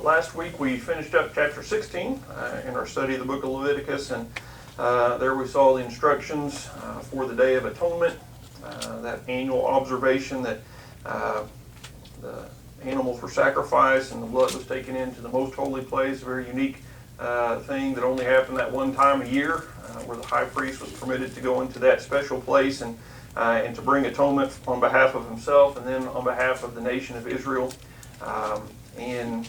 Last week we finished up chapter 16 in our study of the book of Leviticus, and there we saw the instructions for the Day of Atonement, that annual observation that the animals were sacrificed and the blood was taken into the most holy place, a very unique thing that only happened that one time a year, where the high priest was permitted to go into that special place and to bring atonement on behalf of himself and then on behalf of the nation of Israel. And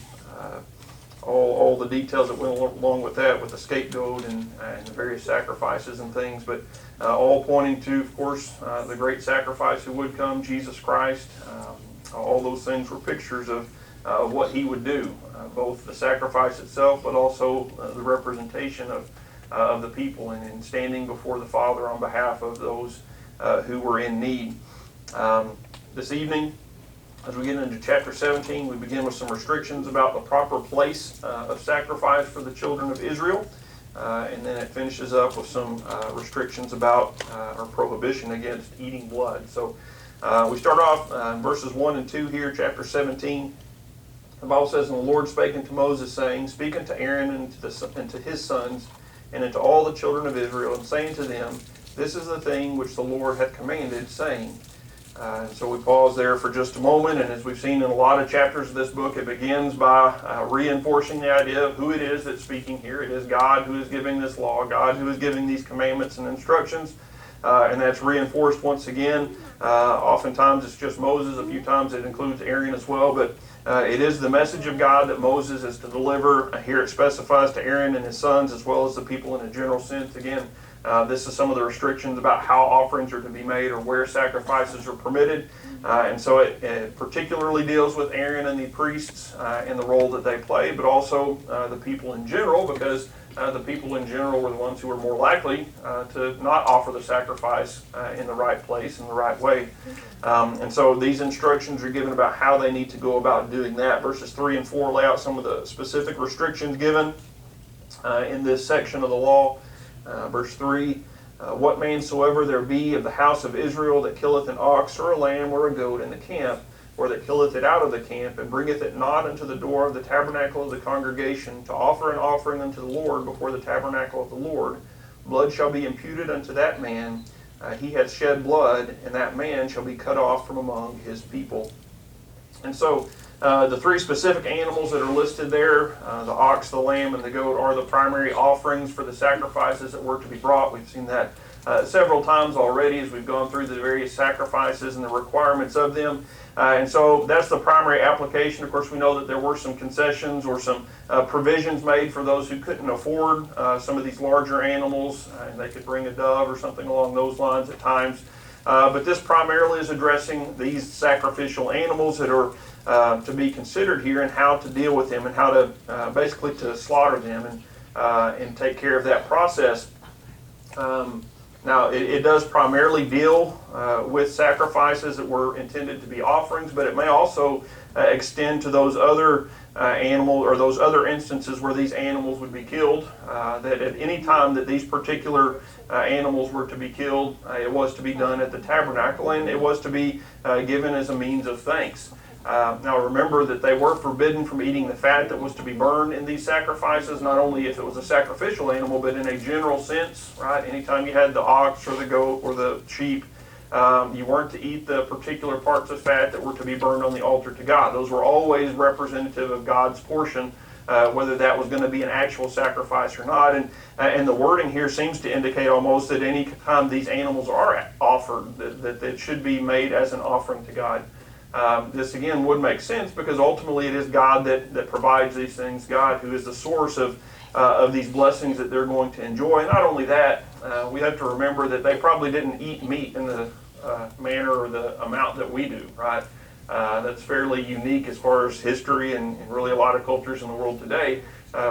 all the details that went along with that, with the scapegoat and the various sacrifices and things, but all pointing to, of course, the great sacrifice who would come, Jesus Christ. All those things were pictures of what he would do, both the sacrifice itself, but also the representation of the people and standing before the Father on behalf of those who were in need. This evening, as we get into chapter 17, we begin with some restrictions about the proper place of sacrifice for the children of Israel. And then it finishes up with some restrictions about or prohibition against eating blood. So we start off in verses 1 and 2 here, chapter 17. The Bible says, "And the Lord spake unto Moses, saying, Speak unto Aaron and to his sons, and unto all the children of Israel, and say unto them, This is the thing which the Lord hath commanded, saying." And so we pause there for just a moment, and as we've seen in a lot of chapters of this book, it begins by reinforcing the idea of who it is that's speaking here. It is God who is giving this law, God who is giving these commandments and instructions, and that's reinforced once again. Oftentimes it's just Moses, a few times it includes Aaron as well, but it is the message of God that Moses is to deliver. Here it specifies to Aaron and his sons as well as the people in a general sense. Again, this is some of the restrictions about how offerings are to be made or where sacrifices are permitted. And so it particularly deals with Aaron and the priests and the role that they play, but also the people in general, because the people in general were the ones who were more likely to not offer the sacrifice in the right place, in the right way. And so these instructions are given about how they need to go about doing that. Verses 3 and 4 lay out some of the specific restrictions given in this section of the law. Verse 3, "What man soever there be of the house of Israel that killeth an ox or a lamb or a goat in the camp, or that killeth it out of the camp, and bringeth it not unto the door of the tabernacle of the congregation, to offer an offering unto the Lord before the tabernacle of the Lord, blood shall be imputed unto that man. He hath shed blood, and that man shall be cut off from among his people." And so the three specific animals that are listed there, the ox, the lamb, and the goat, are the primary offerings for the sacrifices that were to be brought. We've seen that several times already as we've gone through the various sacrifices and the requirements of them. And so that's the primary application. Of course, we know that there were some concessions or some provisions made for those who couldn't afford some of these larger animals. And they could bring a dove or something along those lines at times. But this primarily is addressing these sacrificial animals that are to be considered here, and how to deal with them, and how to basically to slaughter them and take care of that process. Now, it does primarily deal with sacrifices that were intended to be offerings, but it may also extend to those other animals or those other instances where these animals would be killed. That at any time that these particular animals were to be killed, it was to be done at the tabernacle, and it was to be given as a means of thanks. Now remember that they were forbidden from eating the fat that was to be burned in these sacrifices, not only if it was a sacrificial animal, but in a general sense, right? Anytime you had the ox or the goat or the sheep, you weren't to eat the particular parts of fat that were to be burned on the altar to God. Those were always representative of God's portion, whether that was going to be an actual sacrifice or not. And the wording here seems to indicate almost that any time these animals are offered, that it should be made as an offering to God. This again would make sense because ultimately it is God that provides these things, God who is the source of these blessings that they're going to enjoy. And not only that, we have to remember that they probably didn't eat meat in the manner or the amount that we do, right? That's fairly unique as far as history and really a lot of cultures in the world today.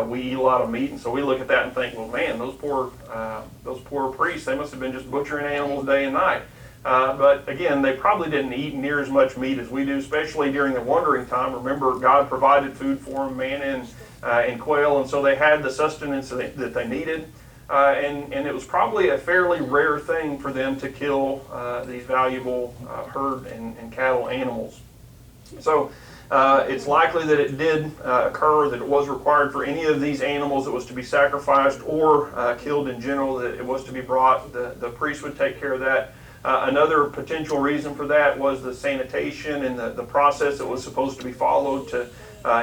We eat a lot of meat, and so we look at that and think, well, man, those poor priests, they must have been just butchering animals day and night. But again, they probably didn't eat near as much meat as we do, especially during the wandering time. Remember, God provided food for them, manna and quail, and so they had the sustenance that they needed. And it was probably a fairly rare thing for them to kill these valuable herd and cattle animals. So It's likely that it did occur, that it was required for any of these animals that was to be sacrificed or killed in general, that it was to be brought. The priest would take care of that. Another potential reason for that was the sanitation and the process that was supposed to be followed to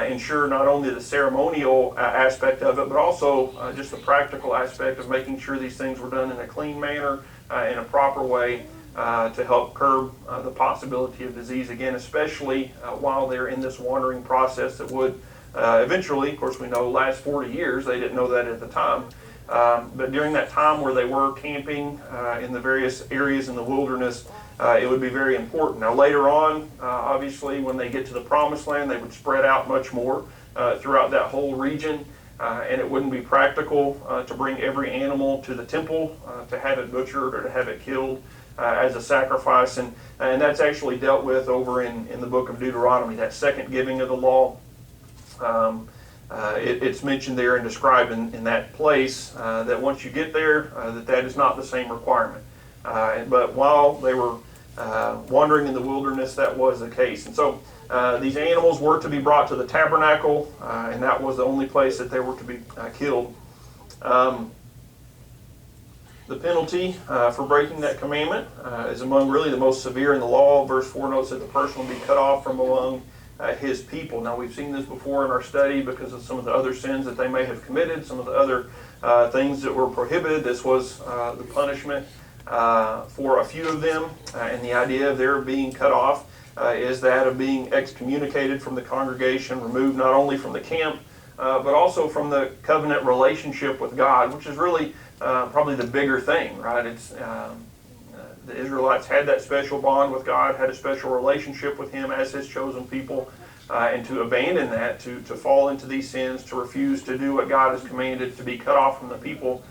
ensure not only the ceremonial aspect of it, but also just the practical aspect of making sure these things were done in a clean manner, in a proper way, to help curb the possibility of disease again, especially while they're in this wandering process that would eventually, of course we know, last 40 years. They didn't know that at the time. But during that time where they were camping in the various areas in the wilderness, it would be very important. Now later on, obviously, when they get to the Promised Land, they would spread out much more throughout that whole region, and it wouldn't be practical to bring every animal to the temple to have it butchered or to have it killed as a sacrifice. And that's actually dealt with over in the book of Deuteronomy, that second giving of the law. It's mentioned there and described in that place that once you get there, that is not the same requirement. But while they were wandering in the wilderness, that was the case. And so these animals were to be brought to the tabernacle, and that was the only place that they were to be killed. The penalty for breaking that commandment is among really the most severe in the law. Verse 4 notes that the person will be cut off from among his people. Now, we've seen this before in our study because of some of the other sins that they may have committed, some of the other things that were prohibited. This was the punishment for a few of them, and the idea of their being cut off is that of being excommunicated from the congregation, removed not only from the camp, but also from the covenant relationship with God, which is really probably the bigger thing, right? It's the Israelites had that special bond with God, had a special relationship with Him as His chosen people, and to abandon that, to fall into these sins, to refuse to do what God has commanded, to be cut off from the people,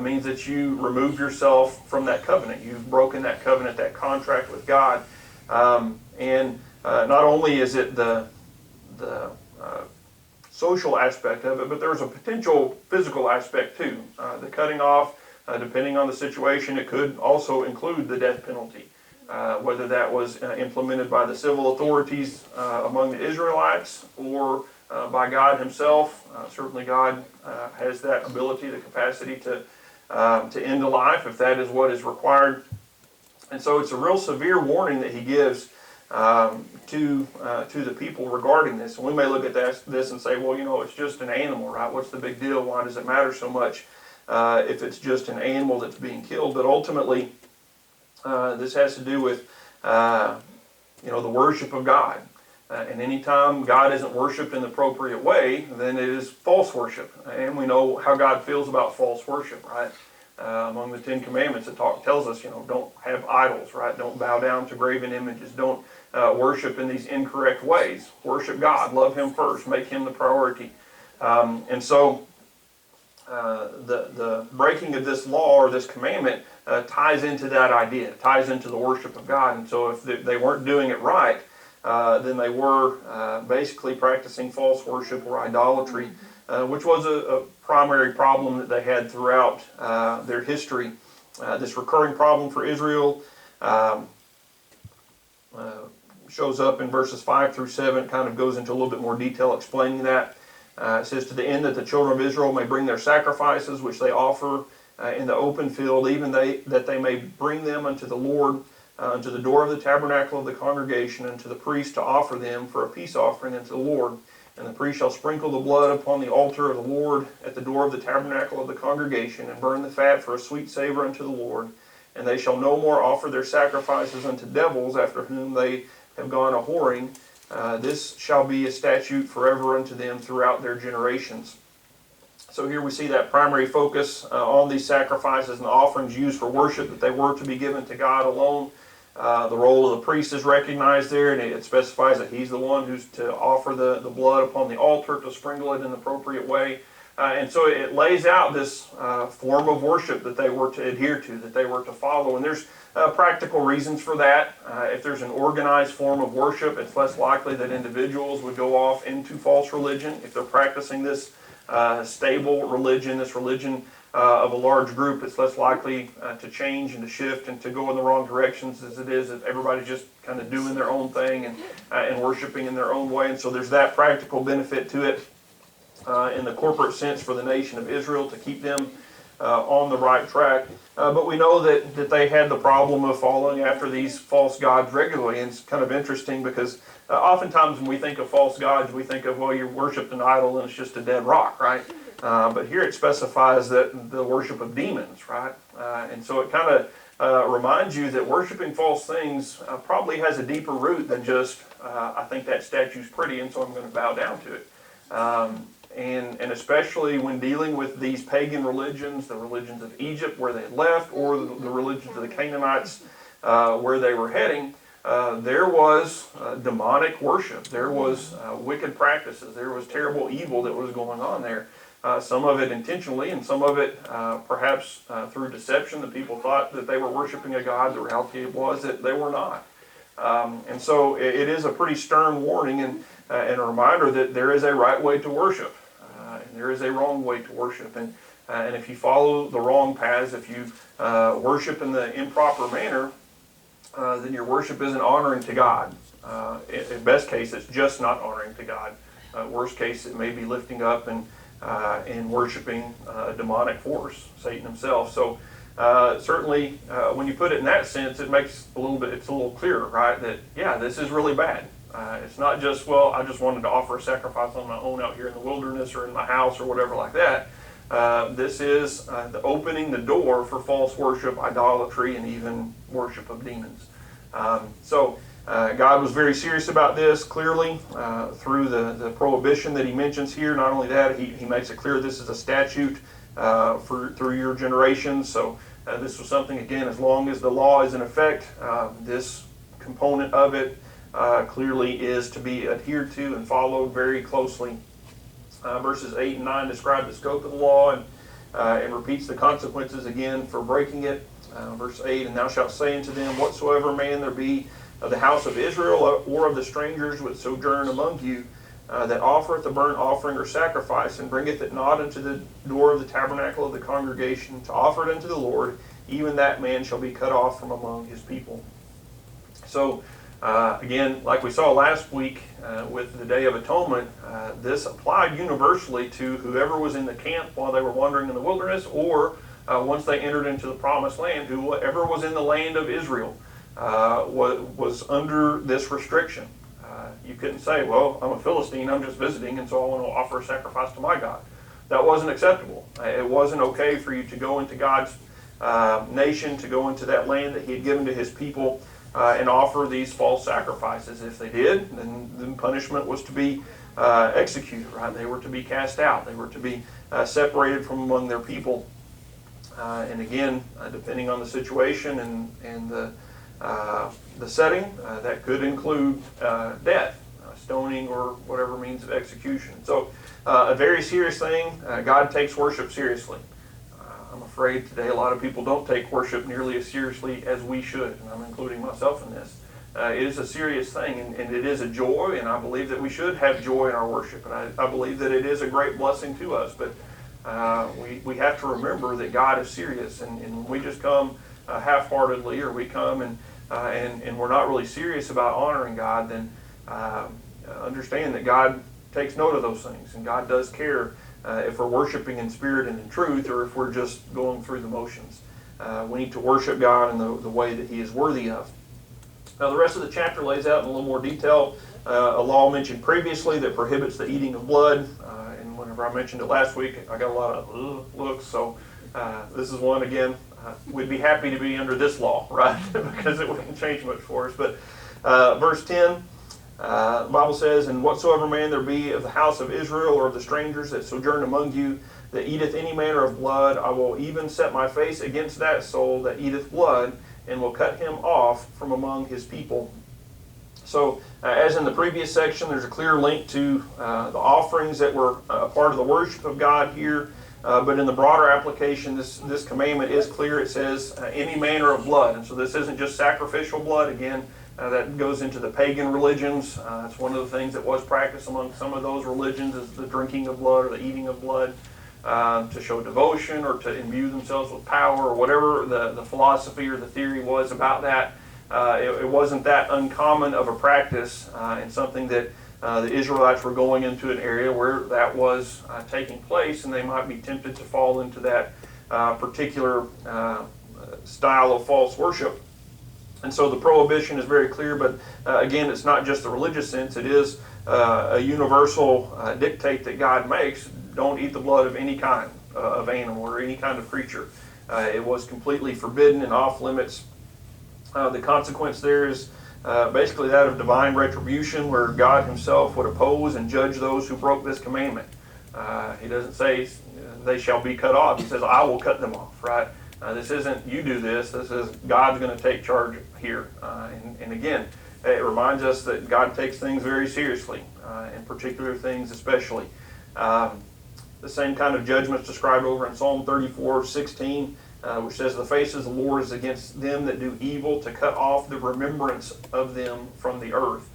means that you remove yourself from that covenant. You've broken that covenant, that contract with God. And not only is it the social aspect of it, but there's a potential physical aspect too. The cutting off, depending on the situation, it could also include the death penalty, whether that was implemented by the civil authorities among the Israelites or by God Himself. Certainly God has that ability, the capacity to end a life if that is what is required. And so it's a real severe warning that He gives to the people regarding this. And we may look at this and say, well, you know, it's just an animal, right? What's the big deal? Why does it matter so much if it's just an animal that's being killed? But ultimately, this has to do with, the worship of God. And anytime God isn't worshipped in the appropriate way, then it is false worship. And we know how God feels about false worship, right? Among the Ten Commandments, it tells us, don't have idols, right? Don't bow down to graven images. Don't worship in these incorrect ways. Worship God. Love Him first. Make Him the priority. And so the breaking of this law or this commandment ties into that idea, ties into the worship of God. And so if they weren't doing it right, then they were basically practicing false worship or idolatry, which was a primary problem that they had throughout their history. This recurring problem for Israel shows up in verses 5 through 7. It kind of goes into a little bit more detail explaining that. It says, to the end that the children of Israel may bring their sacrifices, which they offer in the open field, even that they may bring them unto the Lord, unto the door of the tabernacle of the congregation, and to the priest to offer them for a peace offering unto the Lord. And the priest shall sprinkle the blood upon the altar of the Lord at the door of the tabernacle of the congregation, and burn the fat for a sweet savor unto the Lord. And they shall no more offer their sacrifices unto devils, after whom they have gone a whoring. This shall be a statute forever unto them throughout their generations. So here we see that primary focus on these sacrifices and the offerings used for worship, that they were to be given to God alone. The role of the priest is recognized there, and it specifies that he's the one who's to offer the blood upon the altar, to sprinkle it in the appropriate way. And so it lays out this form of worship that they were to adhere to, that they were to follow. And there's practical reasons for that. If there's an organized form of worship, it's less likely that individuals would go off into false religion. If they're practicing this stable religion, this religion of a large group, it's less likely to change and to shift and to go in the wrong directions as it is if everybody's just kind of doing their own thing and worshiping in their own way. And so there's that practical benefit to it in the corporate sense for the nation of Israel to keep them on the right track. But we know that they had the problem of following after these false gods regularly. And it's kind of interesting because oftentimes when we think of false gods, we think of, well, you worshiped an idol and it's just a dead rock, right? But here it specifies that the worship of demons, right? And so it kind of reminds you that worshiping false things probably has a deeper root than just, I think that statue's pretty and so I'm going to bow down to it. And especially when dealing with these pagan religions, the religions of Egypt where they had left, or the religions of the Canaanites where they were heading, there was demonic worship. There was wicked practices. There was terrible evil that was going on there. Some of it intentionally, and some of it perhaps through deception. The people thought that they were worshiping a god. The reality was that they were not. And so it is a pretty stern warning and a reminder that there is a right way to worship. And there is a wrong way to worship. And if you follow the wrong paths, if you worship in the improper manner, then your worship isn't honoring to God. In best case, it's just not honoring to God. Worst case, it may be lifting up and worshiping a demonic force, Satan himself. So certainly, when you put it in that sense, it makes it's a little clearer, right? That yeah, this is really bad. It's not just, well, I just wanted to offer a sacrifice on my own out here in the wilderness or in my house or whatever like that. This is the opening the door for false worship, idolatry, and even worship of demons. So God was very serious about this, clearly, through the prohibition that he mentions here. Not only that, he makes it clear this is a statute through your generations. So this was something, again, as long as the law is in effect, this component of it clearly is to be adhered to and followed very closely. Verses 8 and 9 describe the scope of the law and repeats the consequences again for breaking it. Verse 8, and thou shalt say unto them, whatsoever man there be of the house of Israel or of the strangers which sojourn among you, that offereth a burnt offering or sacrifice, and bringeth it not unto the door of the tabernacle of the congregation to offer it unto the Lord, even that man shall be cut off from among his people. So, again, like we saw last week with the Day of Atonement, this applied universally to whoever was in the camp while they were wandering in the wilderness, or once they entered into the Promised Land, whoever was in the land of Israel was under this restriction. You couldn't say, well, I'm a Philistine, I'm just visiting, and so I want to offer a sacrifice to my God. That wasn't acceptable. It wasn't okay for you to go into God's nation, to go into that land that he had given to his people, and offer these false sacrifices. If they did, then punishment was to be executed, right? They were to be cast out. They were to be separated from among their people. And again, depending on the situation and the setting, that could include death, stoning, or whatever means of execution. So a very serious thing. God takes worship seriously. I'm afraid today a lot of people don't take worship nearly as seriously as we should, and I'm including myself in this. It is a serious thing, and it is a joy, and I believe that we should have joy in our worship, and I believe that it is a great blessing to us, but we have to remember that God is serious, and when we just come half-heartedly, or we come and we're not really serious about honoring God, then understand that God takes note of those things, and God does care if we're worshiping in spirit and in truth, or if we're just going through the motions. We need to worship God in the way that he is worthy of. Now the rest of the chapter lays out in a little more detail a law mentioned previously that prohibits the eating of blood. And whenever I mentioned it last week, I got a lot of looks. So this is one, again, we'd be happy to be under this law, right? Because it wouldn't change much for us. But verse 10, the Bible says, and whatsoever man there be of the house of Israel or of the strangers that sojourn among you, that eateth any manner of blood, I will even set my face against that soul that eateth blood, and will cut him off from among his people. So, as in the previous section, there's a clear link to the offerings that were part of the worship of God here. But in the broader application, this commandment is clear. It says any manner of blood. And so this isn't just sacrificial blood. Again, that goes into the pagan religions. It's one of the things that was practiced among some of those religions is the drinking of blood or the eating of blood. to show devotion or to imbue themselves with power or whatever the philosophy or the theory was about that. It wasn't that uncommon of a practice and something that the Israelites were going into an area where that was taking place, and they might be tempted to fall into that particular style of false worship. And so the prohibition is very clear, but again, it's not just the religious sense. It is a universal dictate that God makes. Don't eat the blood of any kind of animal or any kind of creature. It was completely forbidden and off limits. The consequence there is basically that of divine retribution, where God himself would oppose and judge those who broke this commandment. He doesn't say they shall be cut off. He says, I will cut them off, right? This isn't you do this. This is God's going to take charge here. And again, it reminds us that God takes things very seriously, and particular things especially. The same kind of judgment is described over in Psalm 34:16, which says, the face of the Lord is against them that do evil, to cut off the remembrance of them from the earth.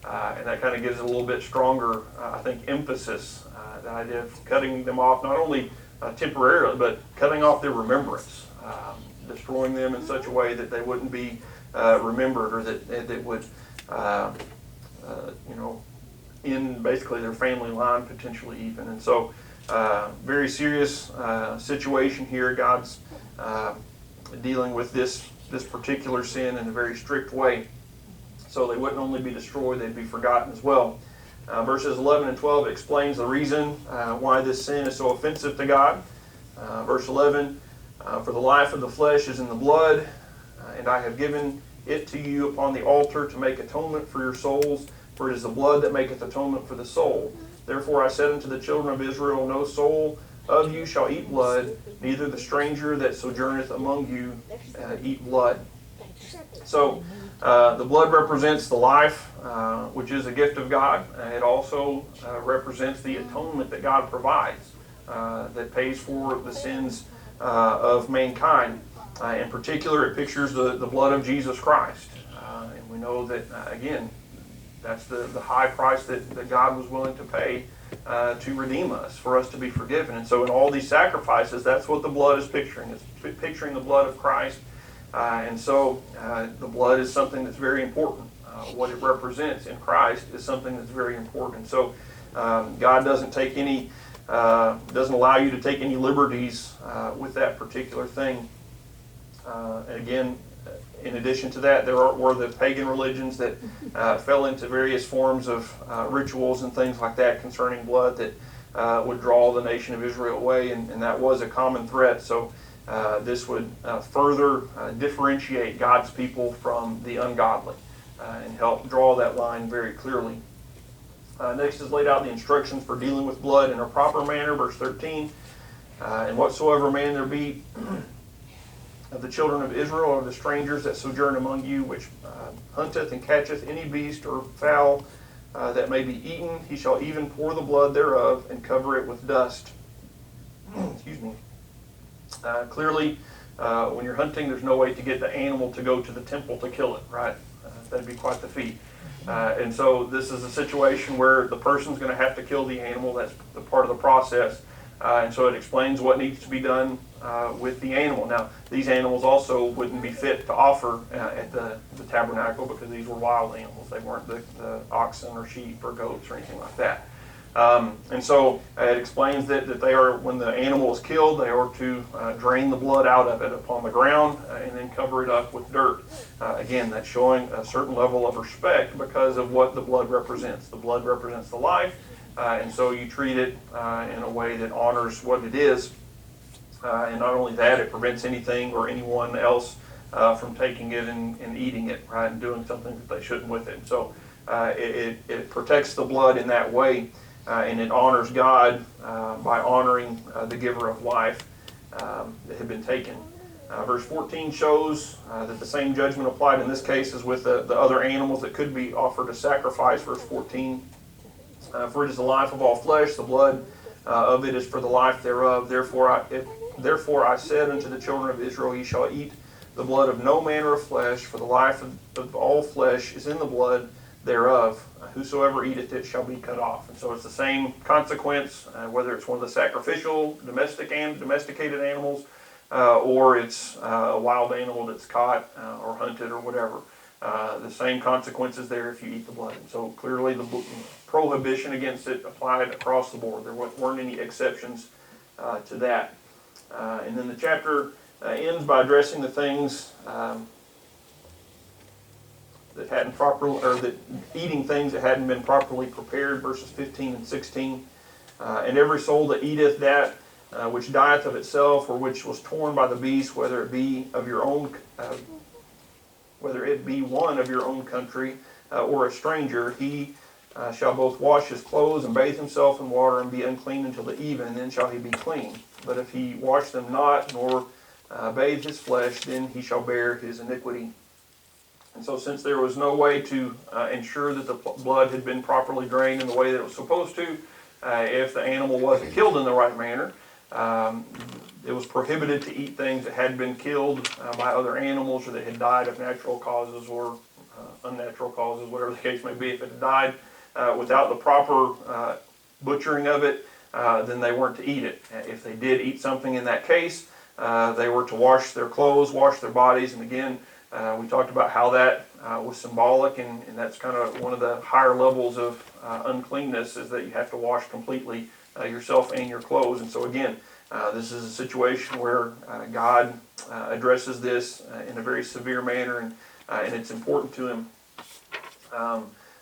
And that kind of gives it a little bit stronger, I think, emphasis, the idea of cutting them off, not only temporarily, but cutting off their remembrance, destroying them in such a way that they wouldn't be remembered, or that they would, in basically their family line potentially even. And so, very serious situation here. God's dealing with this particular sin in a very strict way. So they wouldn't only be destroyed, they'd be forgotten as well. Verses 11 and 12 explains the reason why this sin is so offensive to God. Verse 11, for the life of the flesh is in the blood, and I have given it to you upon the altar to make atonement for your souls, for it is the blood that maketh atonement for the soul. Therefore I said unto the children of Israel, no soul of you shall eat blood, neither the stranger that sojourneth among you eat blood. So the blood represents the life, which is a gift of God. It also represents the atonement that God provides, that pays for the sins of mankind. In particular, it pictures the blood of Jesus Christ. And we know that, again, that's the high price that God was willing to pay to redeem us, for us to be forgiven. And so in all these sacrifices, that's what the blood is picturing. It's picturing the blood of Christ. And so the blood is something that's very important. What it represents in Christ is something that's very important. So God doesn't allow you to take any liberties with that particular thing. And again, in addition to that, there were the pagan religions that fell into various forms of rituals and things like that concerning blood that would draw the nation of Israel away, and that was a common threat. So this would further differentiate God's people from the ungodly and help draw that line very clearly. Next is laid out the instructions for dealing with blood in a proper manner, verse 13. And whatsoever man there be of the children of Israel, or the strangers that sojourn among you, which hunteth and catcheth any beast or fowl that may be eaten, he shall even pour the blood thereof and cover it with dust. Excuse me. Clearly, when you're hunting, there's no way to get the animal to go to the temple to kill it, right? That'd be quite the feat. And so this is a situation where the person's going to have to kill the animal. That's the part of the process. And so it explains what needs to be done with the animal. Now, these animals also wouldn't be fit to offer at the tabernacle, because these were wild animals. They weren't the oxen or sheep or goats or anything like that. And so it explains that they are, when the animal is killed, they are to drain the blood out of it upon the ground and then cover it up with dirt. Again, that's showing a certain level of respect because of what the blood represents. The blood represents the life, and so you treat it in a way that honors what it is. And not only that, it prevents anything or anyone else from taking it and eating it, right, and doing something that they shouldn't with it. So it protects the blood in that way. And it honors God by honoring the giver of life that had been taken. Verse 14 shows that the same judgment applied in this case as with the other animals that could be offered as sacrifice. Verse 14, for it is the life of all flesh, the blood of it is for the life thereof. Therefore I said unto the children of Israel, ye shall eat the blood of no manner of flesh, for the life of all flesh is in the blood. thereof, whosoever eateth it shall be cut off. And so it's the same consequence, whether it's one of the sacrificial domesticated animals, or it's a wild animal that's caught or hunted or whatever. The same consequences there if you eat the blood. And so clearly the prohibition against it applied across the board. There weren't any exceptions to that. And then the chapter ends by addressing the things that hadn't properly, or that eating things that hadn't been properly prepared, verses 15 and 16. And every soul that eateth that which dieth of itself, or which was torn by the beast, whether it be of your own, whether it be one of your own country or a stranger, he shall both wash his clothes and bathe himself in water and be unclean until the even, and then shall he be clean. But if he wash them not, nor bathe his flesh, then he shall bear his iniquity. And so since there was no way to ensure that the blood had been properly drained in the way that it was supposed to, if the animal wasn't killed in the right manner, it was prohibited to eat things that had been killed by other animals, or that had died of natural causes or unnatural causes, whatever the case may be. If it had died without the proper butchering of it, then they weren't to eat it. If they did eat something in that case, they were to wash their clothes, wash their bodies, and again, we talked about how that was symbolic, and that's kind of one of the higher levels of uncleanness, is that you have to wash completely yourself and your clothes. And so again, this is a situation where God addresses this in a very severe manner, and it's important to him.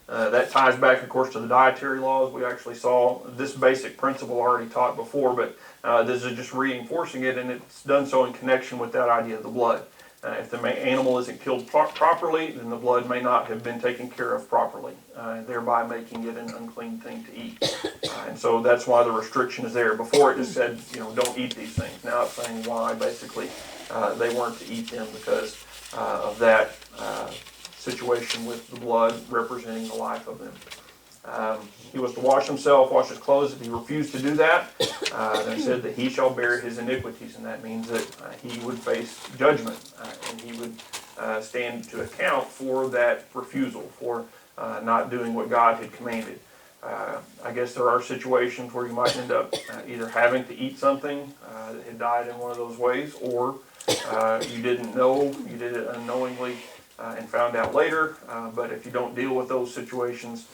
That ties back, of course, to the dietary laws. We actually saw this basic principle already taught before, but this is just reinforcing it, and it's done so in connection with that idea of the blood. If the animal isn't killed properly, then the blood may not have been taken care of properly, thereby making it an unclean thing to eat. And so that's why the restriction is there. Before it just said, don't eat these things. Now it's saying why, basically, they weren't to eat them because of that situation with the blood representing the life of them. He was to wash himself, wash his clothes. If he refused to do that, then it said that he shall bear his iniquities, and that means that he would face judgment, and he would stand to account for that refusal, for not doing what God had commanded. I guess there are situations where you might end up either having to eat something that had died in one of those ways, or you didn't know, you did it unknowingly and found out later. But if you don't deal with those situations,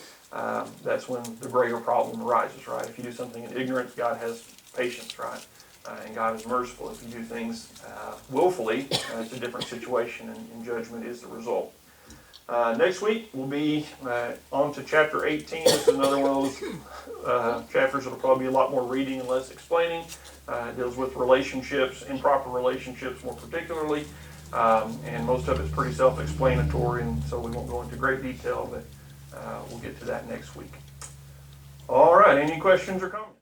that's when the greater problem arises, right? If you do something in ignorance, God has patience, right? And God is merciful. If you do things willfully, it's a different situation, and judgment is the result. Next week, we'll be on to chapter 18. This is another one of those chapters that will probably be a lot more reading and less explaining. It deals with relationships, improper relationships more particularly, and most of it's pretty self-explanatory, and so we won't go into great detail, but we'll get to that next week. All right, any questions or comments?